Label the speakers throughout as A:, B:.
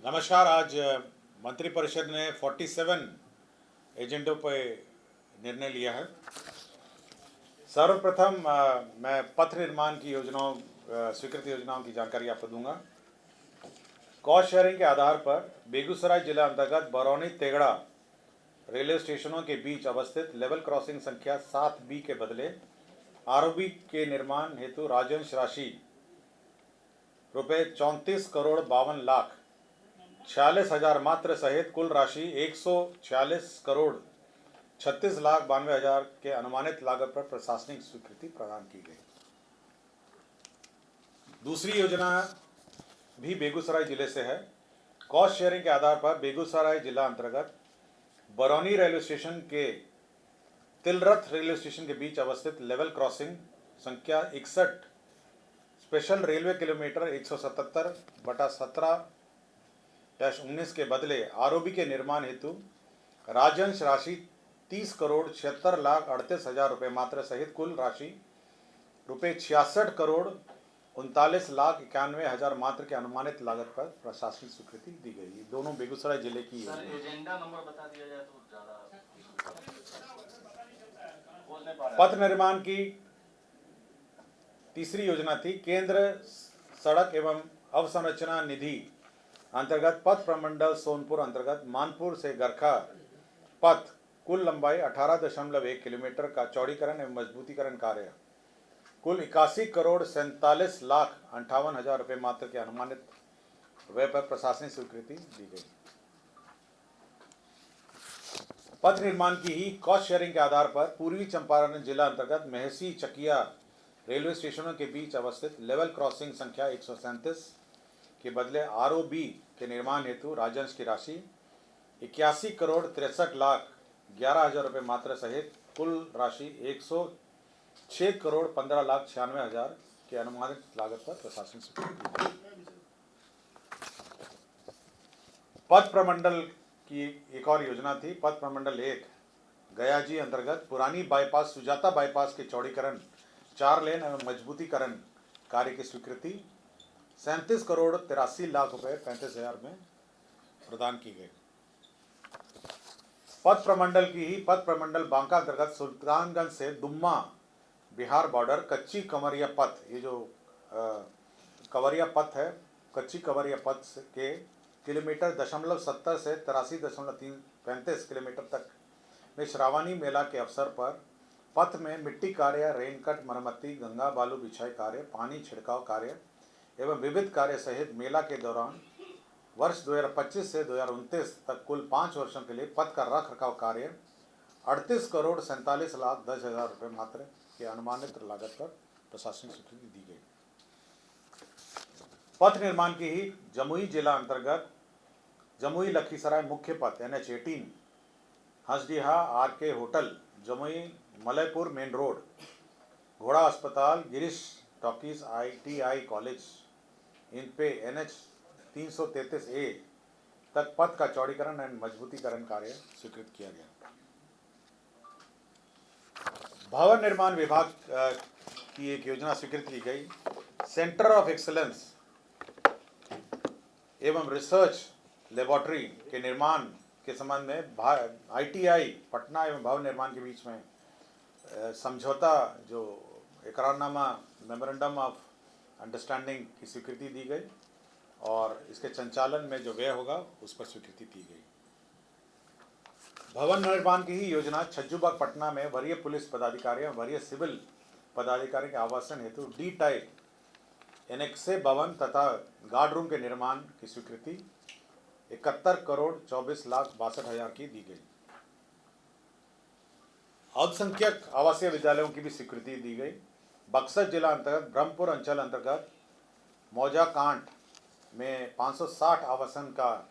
A: नमस्कार। आज मंत्रिपरिषद ने 47 एजेंडों पर निर्णय लिया है। सर्वप्रथम मैं पथ निर्माण की योजनाओं स्वीकृत योजनाओं की जानकारी आपको दूंगा। कॉस्ट शेयरिंग के आधार पर बेगूसराय जिला अंतर्गत बरौनी तेगड़ा रेलवे स्टेशनों के बीच अवस्थित लेवल क्रॉसिंग संख्या 7B के बदले आरओबी के निर्माण हेतु राजंश राशि रुपये 34,52,46,00,000 मात्र सहित कुल राशि 146,36,92,000 के अनुमानित लागत पर प्रशासनिक स्वीकृति प्रदान की गई। दूसरी योजना भी बेगूसराय जिले से है। कॉस्ट शेयरिंग के आधार पर बेगूसराय जिला अंतर्गत बरौनी रेलवे स्टेशन के तिलरथ रेलवे स्टेशन के बीच अवस्थित लेवल क्रॉसिंग संख्या 61 स्पेशल रेलवे किलोमीटर 177/17-19 के बदले आरओबी के निर्माण हेतु राजंश राशि 30,76,38,000 रुपये मात्र सहित कुल राशि रुपये 66,39,91,91,000 मात्र के अनुमानित लागत पर प्रशासनिक स्वीकृति दी गई। ये दोनों बेगूसराय जिले की
B: सर एजेंडा नंबर बता दिया जाए तो ज्यादा
A: पथ निर्माण की तीसरी योजना थी केंद्र सड़क एवं अवसंरचना निधि अंतर्गत पथ प्रमंडल सोनपुर अंतर्गत मानपुर से गरखा पथ कुल लंबाई 18.1 किलोमीटर का चौड़ीकरण एवं मजबूतीकरण कार्य कुल 81,47,58,000 रुपये मात्र के अनुमानित व्यय पर प्रशासनिक स्वीकृति दी गई। पथ निर्माण की ही कॉस्ट शेयरिंग के आधार पर पूर्वी चंपारण जिला अंतर्गत मेहसी चकिया रेलवे स्टेशनों के बीच अवस्थित लेवल क्रॉसिंग संख्या 137 के बदले आरओबी के निर्माण हेतु राजंश की राशि 81,63,11,000 रुपये मात्र सहित कुल राशि 106,15,96,000 के अनुमानित लागत पर प्रशासनिक स्वीकृति दी। पथ प्रमंडल की एक और योजना थी। पथ प्रमंडल 1 गयाजी अंतर्गत पुरानी बाईपास सुजाता बाईपास के चौड़ीकरण 4 लेन एवं मजबूतीकरण कार्य की स्वीकृति 37,83,00,000 रुपये 35,000 में प्रदान की गई। पथ प्रमंडल की ही पथ प्रमंडल बांका अंतर्गत सुल्तानगंज से दुम्मा बिहार बॉर्डर कच्ची कंवरिया पथ, ये जो कंवरिया पथ है, कच्ची कंवरिया पथ के किलोमीटर 0.70 से 83.35 किलोमीटर तक में श्रावणी मेला के अवसर पर पथ में मिट्टी कार्य, रेनकट मरम्मती, गंगा बालू बिछाई कार्य, पानी छिड़काव कार्य एवं विविध कार्य सहित मेला के दौरान वर्ष 2025 से 2029 तक कुल 5 वर्षों के लिए पथ का रख रखाव कार्य 38,47,10,000 रुपये मात्र के अनुमानित लागत पर प्रशासनिक स्वीकृति दी गई। पथ निर्माण की ही जमुई जिला अंतर्गत जमुई लखीसराय मुख्य पथ NH18 Hansdiha RK hotel Jamui Malaypur main road घोड़ा अस्पताल Girish talkies ITI college in पे NH 333A तक पथ का चौड़ीकरण एवं मजबूतीकरण कार्य स्वीकृत किया गया। भवन निर्माण विभाग की एक योजना स्वीकृत की गई। सेंटर ऑफ एक्सीलेंस एवं रिसर्च लेबोरेटरी के निर्माण के संबंध में ITI पटना एवं भवन निर्माण के बीच में समझौता जो इकरारनामा मेमोरेंडम ऑफ अंडरस्टैंडिंग की स्वीकृति दी गई और इसके संचालन में जो व्यय होगा उस पर स्वीकृति दी गई। भवन निर्माण की ही योजना छज्जूबाग पटना में वरीय पुलिस पदाधिकारी और वरीय सिविल पदाधिकारी के आवासन हेतु D टाइप एनेक्से भवन तथा गार्ड रूम के निर्माण की स्वीकृति 71,24,62,000 की दी गई। अल्पसंख्यक आवासीय विद्यालयों की भी स्वीकृति दी गई। बक्सर जिला अंतर्गत ब्रह्मपुर अंचल अंतर्गत मौजा कांट में 560 आवासन का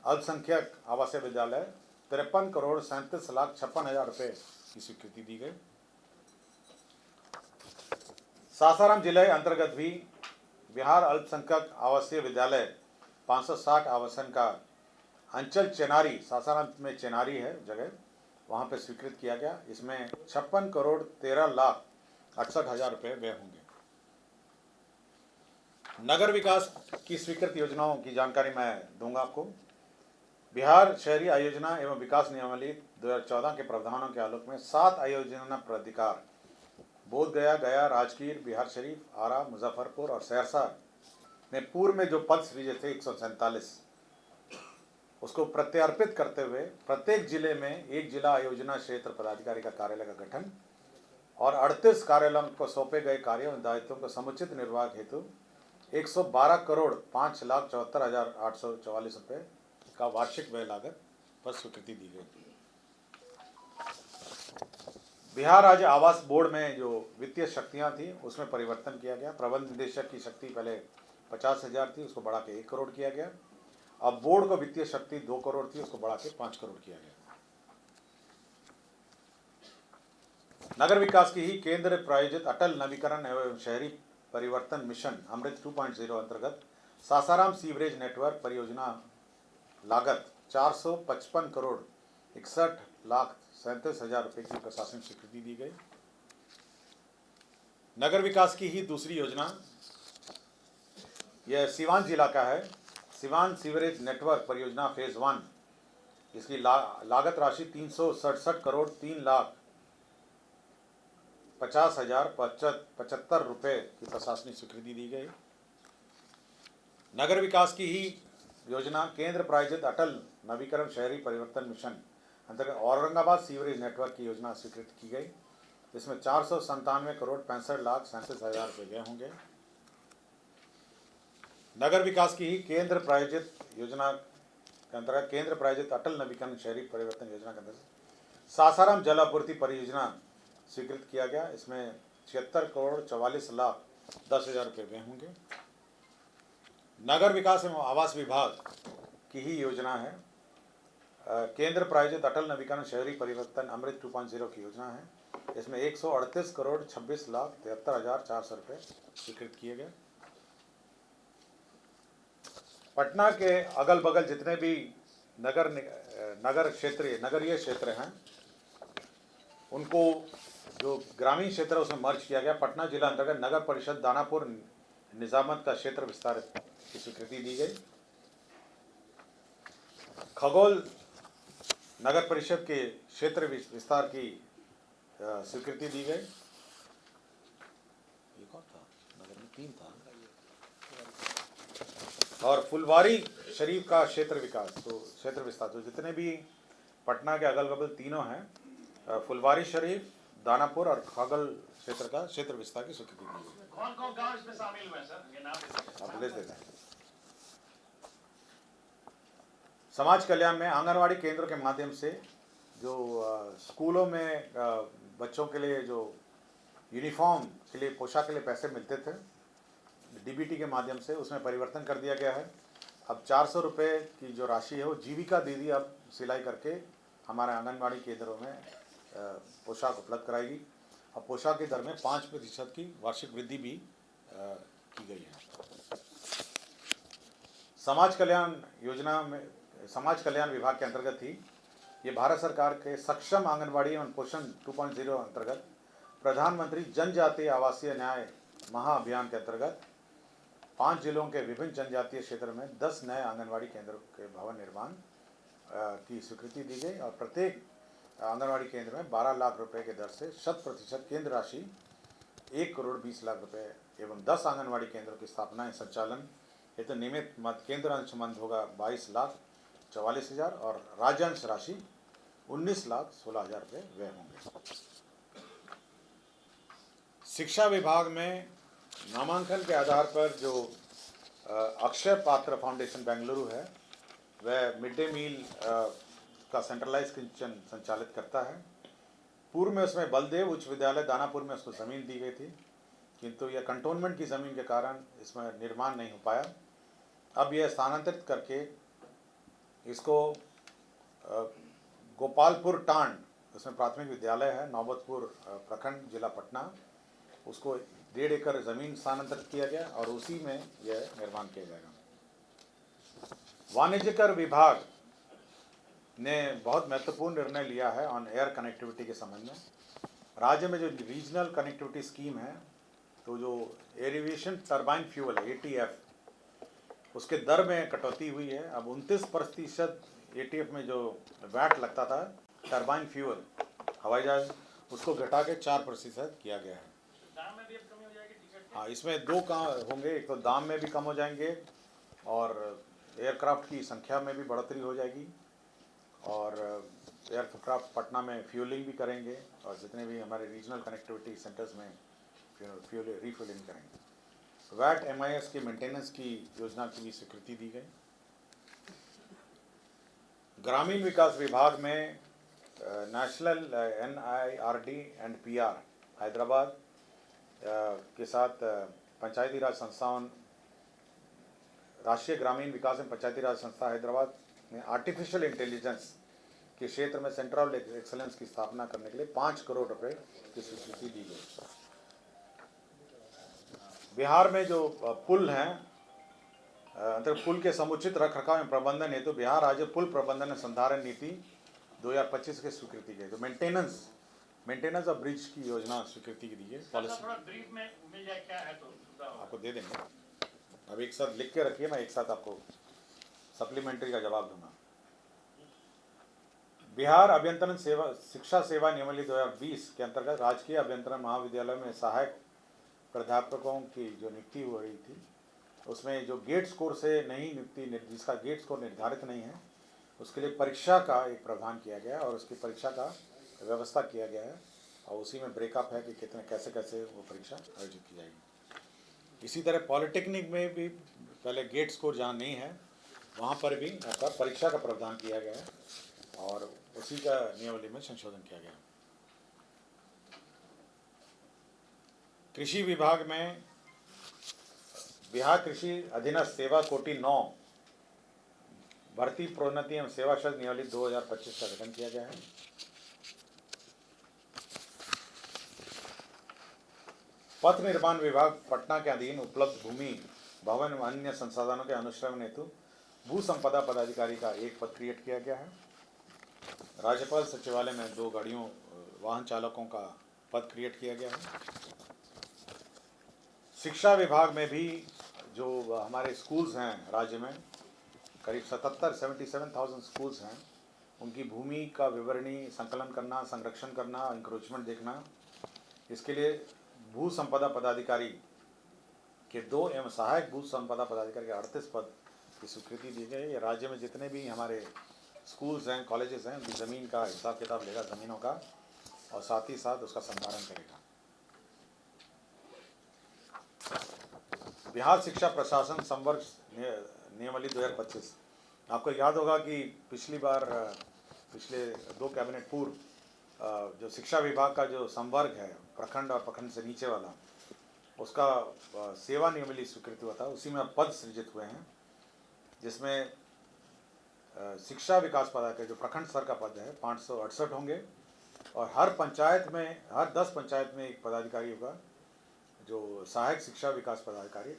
A: अल्पसंख्यक आवासीय विद्यालय 53,37,56,000 रुपये की स्वीकृति दी गई। सासाराम जिले अंतर्गत भी बिहार अल्पसंख्यक आवासीय विद्यालय 560 आवासन का अंचल चेनारी, सासाराम में चेनारी है जगह, वहाँ पे स्वीकृत किया गया। इसमें 56,13,68,000 रुपये व्यय होंगे। नगर विकास की स्वीकृत योजनाओं की जानकारी मैं दूंगा आपको। बिहार शहरी आयोजना एवं विकास नियमावली 2014 के प्रावधानों के आलोक में 7 आयोजना प्राधिकार बोधगया, गया, राजगीर, बिहार शरीफ, आरा, मुजफ्फरपुर और सहरसा में पूर्व में जो पद सृजे थे 147 उसको प्रत्यार्पित करते हुए प्रत्येक जिले में एक जिला आयोजना क्षेत्र पदाधिकारी का कार्यालय का गठन और 38 कार्यालयों को सौंपे गए कार्यों और दायित्वों को समुचित निर्वाह हेतु 112 करोड़ 5,74,844 रुपये का वार्षिक व्यय लागत पर स्वीकृति दी गई। बिहार राज्य आवास बोर्ड में जो वित्तीय शक्तियां थी उसमें परिवर्तन किया गया। प्रबंध निदेशक की शक्ति पहले 50,000 थी, उसको बढ़ा के 1 करोड़ किया गया। अब बोर्ड को वित्तीय शक्ति 2 करोड़ थी, उसको बढ़ा के 5 करोड़ किया गया। नगर विकास की ही केंद्र प्रायोजित अटल नवीकरण एवं शहरी परिवर्तन मिशन अमृत 2.0 अंतर्गत सासाराम सीवरेज नेटवर्क परियोजना लागत 455 करोड़ 61,37,000 रुपये की प्रशासनिक स्वीकृति दी गई। नगर विकास की ही दूसरी योजना यह सीवान जिला का है। सीवान सीवरेज नेटवर्क परियोजना फेज 1, इसकी लागत राशि 367 करोड़ 3,50,075 रुपये की प्रशासनिक स्वीकृति दी गई। नगर विकास की ही योजना केंद्र प्रायोजित अटल नवीकरण शहरी परिवर्तन मिशन अंतर्गत औरंगाबाद सीवरेज नेटवर्क की योजना स्वीकृत की गई। इसमें 497 करोड़ 65,37,000 रुपये गए होंगे। नगर विकास की ही केंद्र प्रायोजित योजना के अंतर्गत केंद्र प्रायोजित अटल नवीकरण शहरी परिवर्तन योजना के अंतर्गत सासाराम जल आपूर्ति परियोजना स्वीकृत किया गया। इसमें 76 करोड़ 44,10,000 रुपये गए होंगे। नगर विकास एवं आवास विभाग की ही योजना है। केंद्र प्रायोजित अटल नवीकरण शहरी परिवर्तन अमृत 2.0 की योजना है। इसमें 138 करोड़ 26,73,400 रुपये स्वीकृत किए गए। पटना के अगल बगल जितने भी नगरीय क्षेत्र हैं उनको जो ग्रामीण क्षेत्र है उसमें मर्ज किया गया। पटना जिला अंतर्गत नगर परिषद दानापुर निजामत का क्षेत्र विस्तार की स्वीकृति दी गई। खगोल नगर परिषद के क्षेत्र विस्तार की स्वीकृति दी गई। ये कौन था? नगर में 3 था। और फुलवारी शरीफ का क्षेत्र विस्तार, तो जितने भी पटना के अगल बगल तीनों हैं, फुलवारी शरीफ, दानापुर और खगल क्षेत्र का क्षेत्र विस्तार की स्वीकृति दी गई।
B: कौन कौन गांव इसमें शामिल हुए हैं सर? ये नाम
A: आप लिख देते हैं। समाज कल्याण में आंगनवाड़ी केंद्रों के माध्यम से जो स्कूलों में बच्चों के लिए जो यूनिफॉर्म के लिए पोशाक के लिए पैसे मिलते थे डीबीटी के माध्यम से, उसमें परिवर्तन कर दिया गया है। अब 400 रुपये की जो राशि है वो जीविका दीदी अब सिलाई करके हमारे आंगनवाड़ी केंद्रों में पोशाक उपलब्ध कराएगी और पोशाक की दर में 5% की वार्षिक वृद्धि भी की गई है। समाज कल्याण विभाग के अंतर्गत ही ये भारत सरकार के सक्षम आंगनवाड़ी एवं पोषण 2.0 अंतर्गत प्रधानमंत्री जनजातीय आवासीय न्याय महाअभियान के अंतर्गत 5 जिलों के विभिन्न जनजातीय क्षेत्र में 10 नए आंगनवाड़ी केंद्रों के भवन निर्माण की स्वीकृति दी गई और प्रत्येक आंगनवाड़ी केंद्र में 12 लाख रुपए के दर से 100% केंद्र राशि 1 करोड़ 20 लाख रुपए एवं 10 आंगनवाड़ी केंद्रों की स्थापना संचालन हेतु नियमित केंद्र अंश मंद होगा 22,44,000 और राज्यांश राशि 19,16,000 रुपये व्यय होंगे। शिक्षा विभाग में नामांकन के आधार पर जो अक्षय पात्र फाउंडेशन बेंगलुरु है वह मिड डे मील का सेंट्रलाइज किचन संचालित करता है। पूर्व में उसमें बलदेव उच्च विद्यालय दानापुर में उसको ज़मीन दी गई थी, किंतु यह कंटोनमेंट की ज़मीन के कारण इसमें निर्माण नहीं हो पाया। अब यह स्थानांतरित करके इसको गोपालपुर टांड, उसमें प्राथमिक विद्यालय है, नौबतपुर प्रखंड जिला पटना, उसको 1.5 एकड़ ज़मीन स्थानांतरित किया गया और उसी में यह निर्माण किया जाएगा। वाणिज्यकर विभाग ने बहुत महत्वपूर्ण निर्णय लिया है ऑन एयर कनेक्टिविटी के संबंध में। राज्य में जो रीजनल कनेक्टिविटी स्कीम है तो जो एविएशन टर्बाइन फ्यूल है ATF, उसके दर में कटौती हुई है। अब 29% ATF में जो वैट लगता था टर्बाइन फ्यूल हवाई जहाज, उसको घटा के 4% किया गया है।
B: दाम में भी अब कमी हो जाएगी टिकट के?
A: हाँ, इसमें दो काम होंगे, एक तो दाम में भी कम हो जाएंगे और एयरक्राफ्ट की संख्या में भी बढ़ोतरी हो जाएगी, और एयरक्राफ्ट पटना में फ्यूलिंग भी करेंगे, और जितने भी हमारे रीजनल कनेक्टिविटी सेंटर्स में रिफ्यूलिंग करेंगे। वैट MIS की मेंटेनेंस की योजना की भी स्वीकृति दी गई। ग्रामीण विकास विभाग में national NIRD and PR Hyderabad के साथ पंचायती राज संस्थाओं, राष्ट्रीय ग्रामीण विकास एवं पंचायती राज संस्था हैदराबाद ने आर्टिफिशियल इंटेलिजेंस के क्षेत्र में सेंटर ऑफ एक्सेलेंस की स्थापना करने के लिए 5 करोड़ रुपए की स्वीकृति दी गई। बिहार में जो पुल हैं, पुल के समुचित रखरखाव एवं प्रबंधन हेतु बिहार राज्य पुल प्रबंधन संधारण नीति 2025 की स्वीकृति गई। तो मेंटेनेंस ऑफ ब्रिज की योजना स्वीकृति की दी है। पॉलिसी
B: थोड़ा ब्रीफ में मिल जाए क्या है तो
A: आपको दे देंगे। अब एक साथ लिख के रखिए, मैं एक साथ आपको सप्लीमेंट्री का जवाब दूंगा। बिहार अभियंत्रण सेवा शिक्षा सेवा नियमावली 2020 के अंतर्गत राजकीय अभियंत्रण महाविद्यालय में सहायक प्राध्यापकों की जो नियुक्ति हो रही थी, उसमें जो गेट स्कोर से नहीं नियुक्ति, जिसका गेट स्कोर निर्धारित नहीं है, उसके लिए परीक्षा का एक प्रावधान किया गया और उसकी परीक्षा का व्यवस्था किया गया है, और उसी में ब्रेकअप है कि कितने कैसे कैसे वो परीक्षा आयोजित की जाएगी। इसी तरह पॉलिटेक्निक में भी पहले गेट स्कोर जहाँ नहीं है वहाँ पर भी आपका परीक्षा का प्रावधान किया गया है और उसी का नियमावली में संशोधन किया गया। कृषि विभाग में बिहार कृषि अधीनस्थ सेवा कोटि 9 भर्ती प्रोन्नति एवं सेवा शर्त नियमावली 2025 का गठन किया गया है। पथ निर्माण विभाग पटना के अधीन उपलब्ध भूमि, भवन एवं अन्य संसाधनों के अनुश्रवण हेतु भू संपदा पदाधिकारी का एक पद क्रिएट किया गया है। राज्यपाल सचिवालय में 2 गाड़ियों वाहन चालकों का पद क्रिएट किया गया है। शिक्षा विभाग में भी जो हमारे स्कूल्स हैं राज्य में, करीब 77,000 स्कूल्स हैं, उनकी भूमि का विवरणी संकलन करना, संरक्षण करना, इंक्रोचमेंट देखना, इसके लिए भू संपदा पदाधिकारी के 2 एवं सहायक भू संपदा पदाधिकारी के 38 पद की स्वीकृति दी गई। ये राज्य में जितने भी हमारे स्कूल्स हैं, कॉलेजेस हैं, उनकी ज़मीन का हिसाब किताब लेगा, ज़मीनों का, और साथ ही साथ उसका संधारण करेगा। बिहार शिक्षा प्रशासन संवर्ग नियमावली 2025, आपको याद होगा कि पिछली बार पिछले 2 कैबिनेट पूर्व जो शिक्षा विभाग का जो संवर्ग है, प्रखंड और प्रखंड से नीचे वाला, उसका सेवा नियमावली स्वीकृत हुआ था। उसी में पद सृजित हुए हैं, जिसमें शिक्षा विकास पदाधिकारी जो प्रखंड स्तर का पद है 568 होंगे, और हर पंचायत में, हर 10 पंचायत में एक पदाधिकारी होगा जो सहायक शिक्षा विकास पदाधिकारी,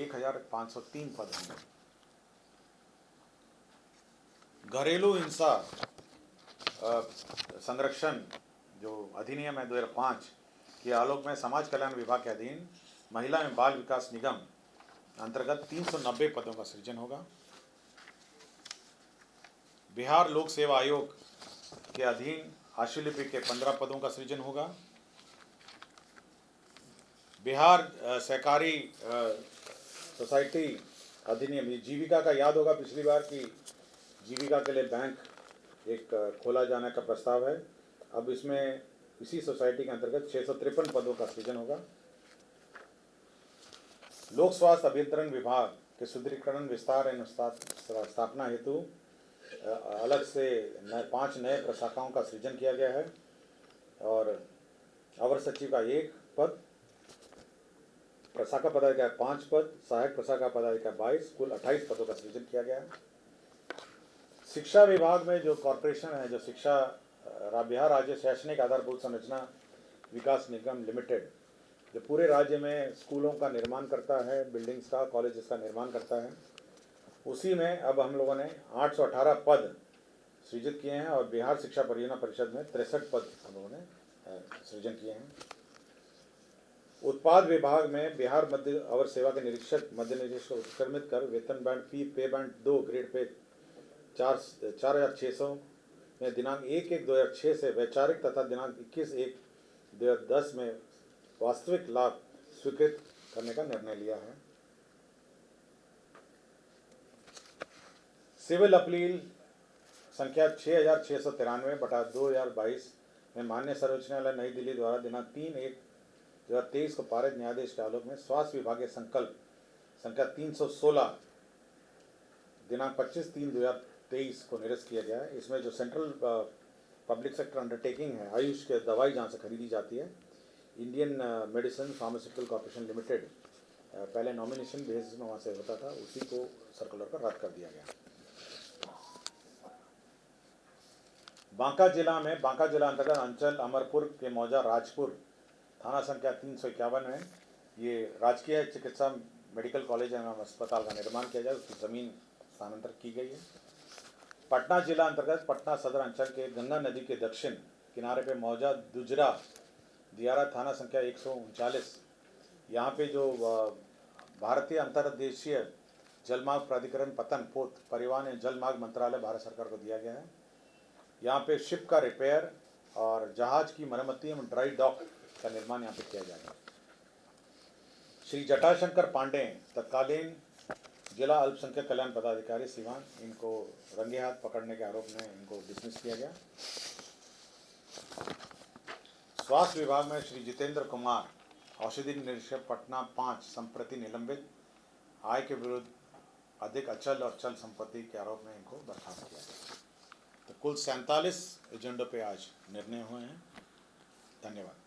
A: 1503 पद होंगे। घरेलू हिंसा संरक्षण जो अधिनियम है 2005 के आलोक में समाज कल्याण विभाग के अधीन महिला एवं बाल विकास निगम अंतर्गत 390 पदों का सृजन होगा। बिहार लोक सेवा आयोग के अधीन आशुलिपि के 15 पदों का सृजन होगा। बिहार सहकारी सोसाइटी अधिनियम, ये जीविका का याद होगा पिछली बार की जीविका के लिए बैंक एक खोला जाने का प्रस्ताव है। अब इसमें इसी सोसाइटी के अंतर्गत 653 पदों का सृजन होगा। लोक स्वास्थ्य अभियंत्रण विभाग के सुदृढ़ीकरण, विस्तार एवं स्थापना हेतु अलग से 5 नए प्रशाखाओं का सृजन किया गया है, और अवर सचिव का 1 पद, प्रशाखा पदाधिकारी 5 पद, सहायक प्रशाखा पदाधिकारी 22, कुल 28 पदों का सृजन किया गया है। शिक्षा विभाग में जो कॉरपोरेशन है, जो शिक्षा बिहार राज्य शैक्षणिक आधारभूत संरचना विकास निगम लिमिटेड, जो पूरे राज्य में स्कूलों का निर्माण करता है, बिल्डिंग्स का, कॉलेजेस का निर्माण करता है, उसी में अब हम लोगों ने 818 पद सृजित किए हैं, और बिहार शिक्षा परियोजना परिषद में 63 पद हम लोगों ने सृजन किए हैं। उत्पाद विभाग में बिहार मध्य अवर सेवा के मध्य निरीक्षक को उत्क्रमित कर वेतन बैंड पे बैंड 2 ग्रेड पे 4,600 में दिनांक 1/1/2006 से वैचारिक तथा दिनांक 21/1/2010 में वास्तविक लाभ स्वीकृत करने का निर्णय लिया है। सिविल अपील संख्या 6693/2022 में माननीय सर्वोच्च न्यायालय नई दिल्ली द्वारा दिनांक 3/1/2023 को पारित न्यायाधीश के आलोक में स्वास्थ्य विभागीय संकल्प संख्या 316 दिनांक 25/3/2023 को निरस्त किया गया है। इसमें जो सेंट्रल पब्लिक सेक्टर अंडरटेकिंग है, आयुष के दवाई जहाँ से खरीदी जाती है, Indian medicine pharmaceutical corporation limited, पहले नॉमिनेशन बेसिस में वहाँ से होता था, उसी को सर्कुलर पर रद्द कर दिया गया। बांका जिला अंतर्गत अंचल अमरपुर के मौजा राजपुर थाना संख्या 351 में ये राजकीय चिकित्सा मेडिकल कॉलेज एवं अस्पताल का निर्माण किया जाए, उसकी ज़मीन स्थानांतरित की गई है। पटना जिला अंतर्गत पटना सदर अंचल के गंगा नदी के दक्षिण किनारे पे मौजा दुजरा दियारा थाना संख्या 139, यहाँ पे जो भारतीय अंतर्देशीय जलमार्ग प्राधिकरण पतन पोत परिवहन एवं जलमार्ग मंत्रालय भारत सरकार को दिया गया है। यहाँ पे शिप का रिपेयर और जहाज की मरम्मती एवं ड्राई डॉक का निर्माण यहाँ पे किया जाएगा। श्री जटाशंकर पांडे तत्कालीन जिला अल्पसंख्यक कल्याण पदाधिकारी सीवान, इनको रंगे हाथ पकड़ने के आरोप में इनको डिसमिस किया गया। स्वास्थ्य विभाग में श्री जितेंद्र कुमार औषधि निरीक्षक पटना 5 संप्रति निलंबित, आय के विरुद्ध अधिक अचल और चल संपत्ति के आरोप में इनको बर्खास्त किया गया। तो कुल 47 एजेंडों पे आज निर्णय हुए हैं। धन्यवाद।